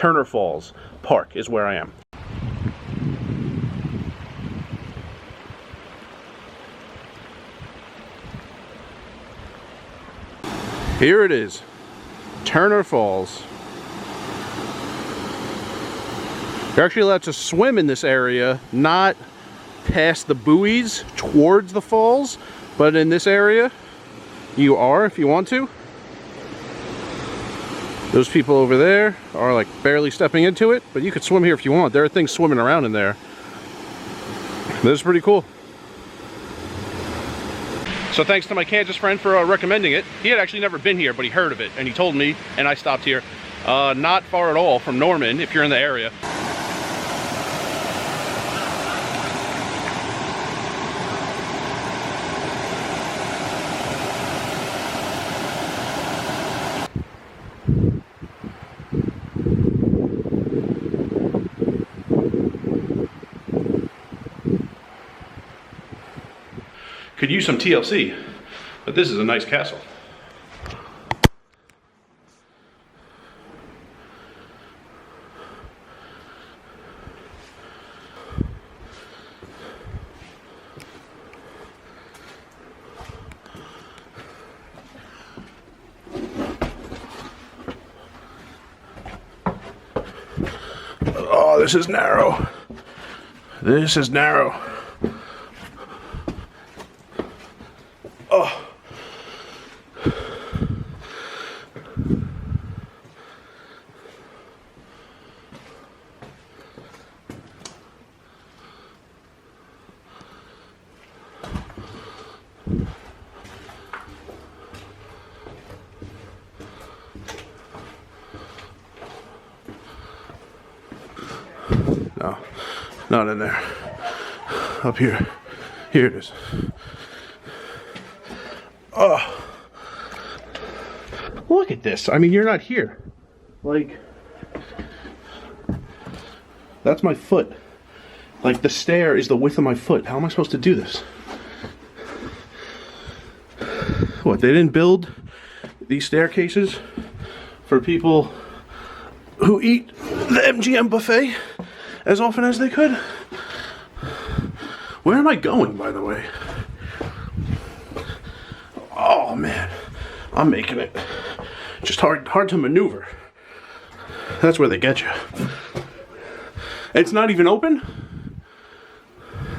Turner Falls Park is where I am. Here it is, Turner Falls. You're actually allowed to swim in this area, not past the buoys towards the falls, but in this area, you are if you want to. Those people over there are like barely stepping into it, but you could swim here if you want. There are things swimming around in there. This is pretty cool. So thanks to my Kansas friend for recommending it. He had actually never been here, but he heard of it, and he told me, and I stopped here. Not far at all from Norman, if you're in the area. Could use some TLC, but this is a nice castle. Oh, this is narrow. This is narrow. Oh. No, not in there. Up here. Here it is. Oh. Look at this. I mean, you're not here. Like, that's my foot. Like, the stair is the width of my foot. How am I supposed to do this? What, they didn't build these staircases for people who eat the MGM buffet as often as they could? Where am I going, by the way? Oh man, I'm making it just hard to maneuver. That's where they get you. It's not even open.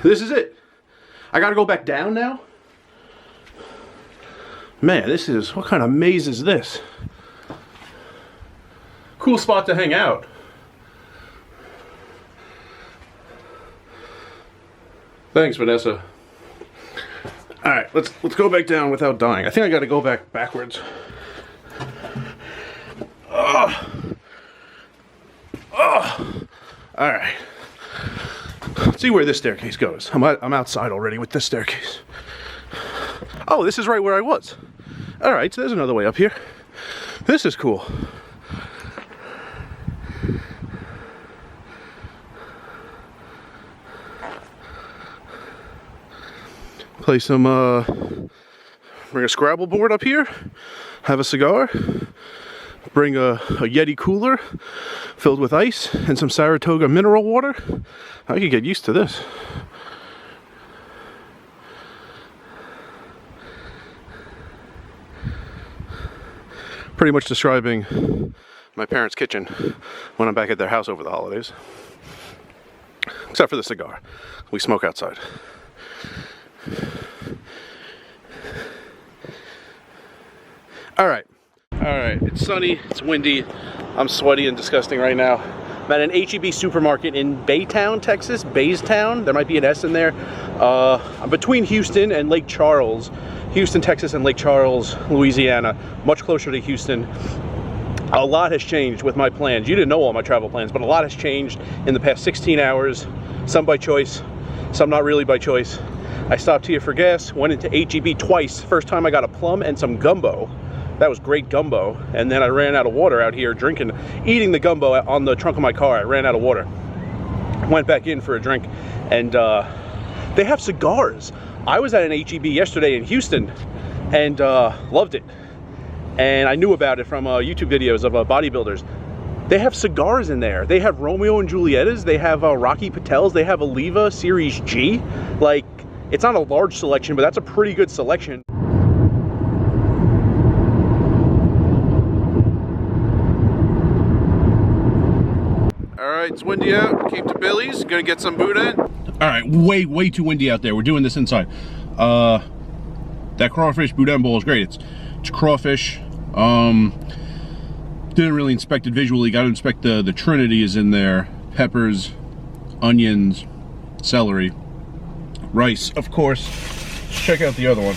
This is it. I gotta go back down now? Man, this is, what kind of maze is this? Cool spot to hang out. Thanks, Vanessa. All right, let's go back down without dying. I think I got to go backwards. Oh. Oh. All right. Let's see where this staircase goes. I'm outside already with this staircase. Oh, this is right where I was. All right, so there's another way up here. This is cool. Play some, bring a Scrabble board up here, have a cigar, bring a Yeti cooler filled with ice and some Saratoga mineral water. I could get used to this. Pretty much describing my parents' kitchen when I'm back at their house over the holidays. Except for the cigar. We smoke outside. All right, it's sunny, it's windy, I'm sweaty and disgusting right now. I'm at an H-E-B supermarket in Baytown, Texas, Baystown, there might be an S in there. I'm between Houston and Lake Charles, Houston, Texas and Lake Charles, Louisiana, much closer to Houston. A lot has changed with my plans. You didn't know all my travel plans, but a lot has changed in the past 16 hours, some by choice, some not really by choice. I stopped here for gas, went into H-E-B twice. First time I got a plum and some gumbo. That was great gumbo. And then I ran out of water out here eating the gumbo on the trunk of my car. I ran out of water. Went back in for a drink and they have cigars. I was at an H-E-B yesterday in Houston and loved it. And I knew about it from YouTube videos of bodybuilders. They have cigars in there. They have Romeo and Julietas. They have Rocky Patels. They have Oliva Series G. Like, it's not a large selection, but that's a pretty good selection. All right, it's windy out. Came to Billy's. Gonna get some boudin. All right, way too windy out there. We're doing this inside. That crawfish boudin bowl is great. It's crawfish. Didn't really inspect it visually. Got to inspect the Trinity is in there. Peppers, onions, celery, rice, of course. Check out the other one.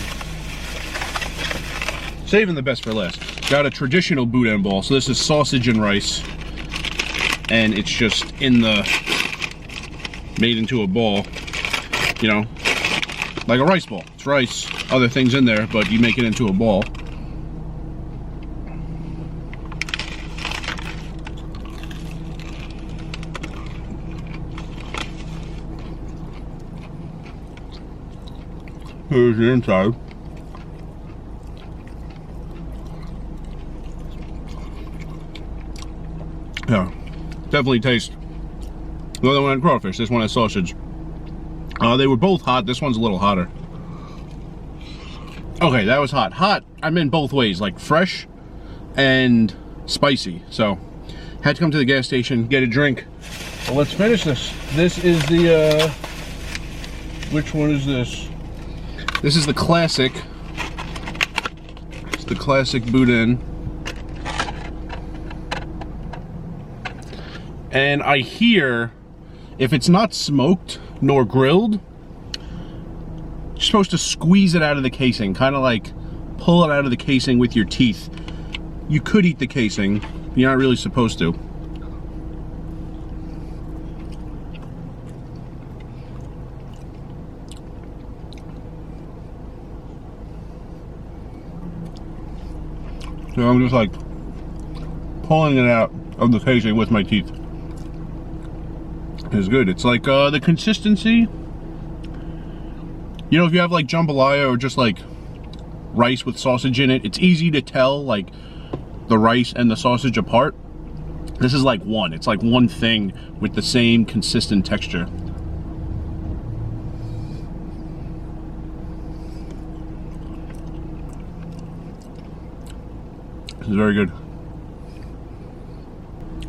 Saving the best for last. Got a traditional boudin bowl. So this is sausage and rice, and it's just made into a ball. You know, like a rice ball. It's rice, other things in there, but you make it into a ball. Here's the inside. Yeah, definitely taste. The other one had crawfish, this one has sausage. They were both hot. This one's a little hotter. Okay, that was hot. Hot, I meant both ways, like fresh and spicy. So, had to come to the gas station, get a drink. Well, let's finish this. This is the, which one is this? This is the classic. It's the classic boudin. And I hear, if it's not smoked nor grilled, you're supposed to squeeze it out of the casing, kind of like pull it out of the casing with your teeth. You could eat the casing, but you're not really supposed to. So I'm just like pulling it out of the casing with my teeth. It's good. It's like the consistency. You know, if you have like jambalaya or just like rice with sausage in it, it's easy to tell like the rice and the sausage apart. This is like one. It's like one thing with the same consistent texture. This is very good.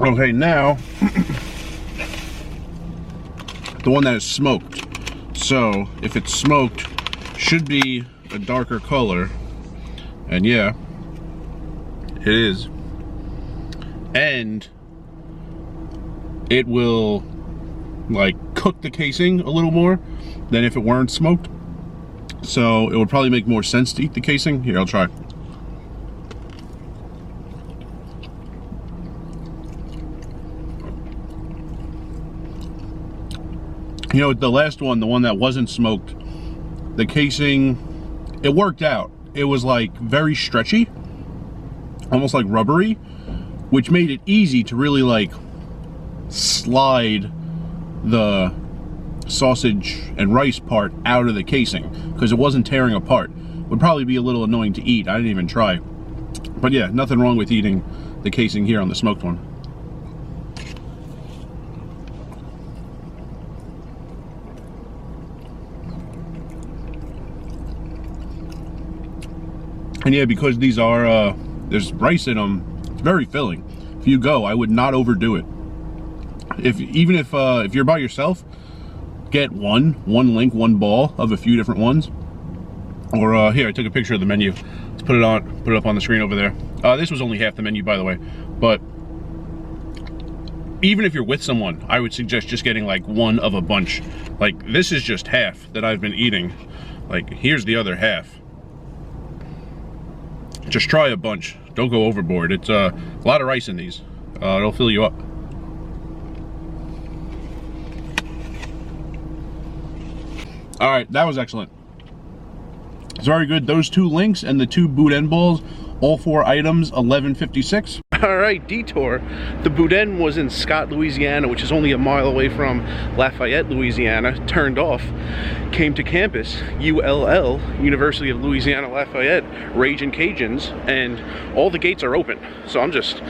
Okay, now the one that is smoked. So if it's smoked, should be a darker color, and yeah, it is. And it will like cook the casing a little more than if it weren't smoked. So it would probably make more sense to eat the casing. Here, I'll try. You know, the last one, the one that wasn't smoked, the casing, it worked out. It was like very stretchy, almost like rubbery, which made it easy to really like slide the sausage and rice part out of the casing because it wasn't tearing apart. Would probably be a little annoying to eat. I didn't even try. But yeah, nothing wrong with eating the casing here on the smoked one. And yeah, because these are, there's rice in them, it's very filling. If you go, I would not overdo it. Even if you're by yourself, get one one ball of a few different ones. Or here, I took a picture of the menu. Let's put it up on the screen over there. This was only half the menu, by the way. But even if you're with someone, I would suggest just getting like one of a bunch. Like, this is just half that I've been eating. Like, here's the other half. Just try a bunch. Don't go overboard. It's a lot of rice in these. It'll fill you up. All right, that was excellent. It's very good. Those two links and the two boudin balls, all 4 items, $11.56. All right, detour. The boudin was in Scott, Louisiana, which is only a mile away from Lafayette, Louisiana. Turned off, came to campus, ULL, University of Louisiana Lafayette, Ragin' Cajuns, and all the gates are open. So I'm just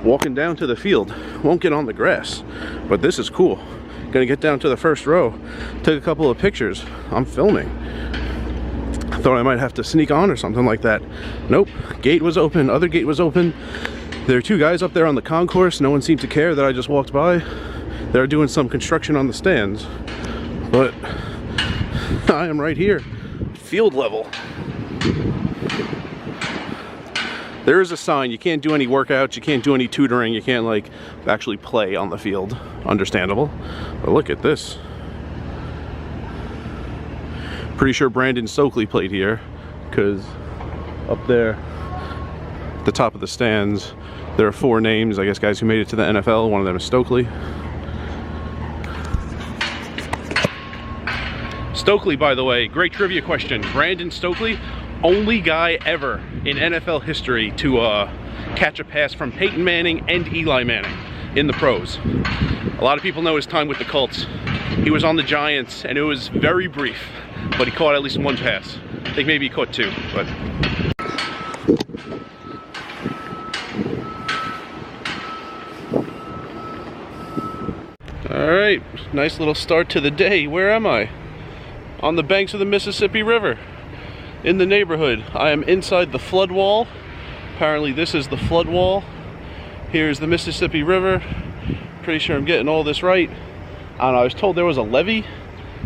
walking down to the field. Won't get on the grass, but this is cool. Gonna get down to the first row, took a couple of pictures. I'm filming. I thought I might have to sneak on or something like that. Nope, gate was open, other gate was open. There are two guys up there on the concourse. No one seemed to care that I just walked by. They're doing some construction on the stands. But I am right here, field level. There is a sign, you can't do any workouts, you can't do any tutoring, you can't like actually play on the field. Understandable. But look at this. Pretty sure Brandon Stokely played here, because up there at the top of the stands there are 4 names, I guess, guys who made it to the NFL. One of them is Stokely. Stokely, by the way, great trivia question. Brandon Stokely, only guy ever in NFL history to catch a pass from Peyton Manning and Eli Manning in the pros. A lot of people know his time with the Colts. He was on the Giants and it was very brief, but he caught at least 1 pass. I think maybe he caught 2, but... Alright, nice little start to the day. Where am I? On the banks of the Mississippi River. In the neighborhood. I am inside the flood wall. Apparently this is the flood wall. Here's the Mississippi River. Pretty sure I'm getting all this right. I don't know, I was told there was a levee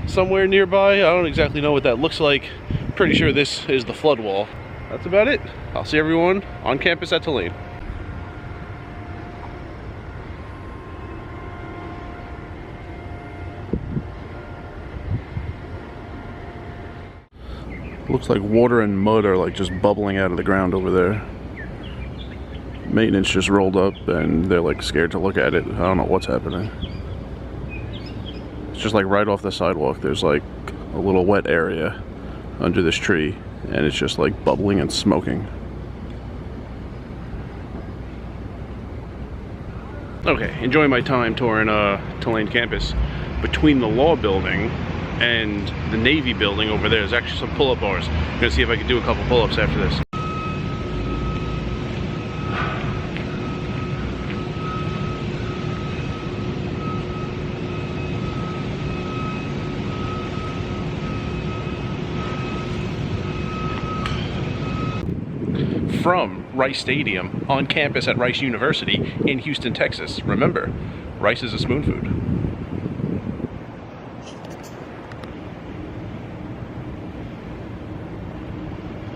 somewhere nearby. I don't exactly know what that looks like. Pretty sure this is the flood wall. That's about it. I'll see everyone on campus at Tulane. Looks like water and mud are like just bubbling out of the ground over there. Maintenance just rolled up and they're like scared to look at it. I don't know what's happening. It's just like right off the sidewalk. There's like a little wet area under this tree and it's just like bubbling and smoking. Okay, enjoying my time touring Tulane campus. Between the law building and the Navy building over there, there's actually some pull-up bars. I'm gonna see if I can do a couple pull-ups after this. From Rice Stadium on campus at Rice University in Houston, Texas. Remember, rice is a spoon food.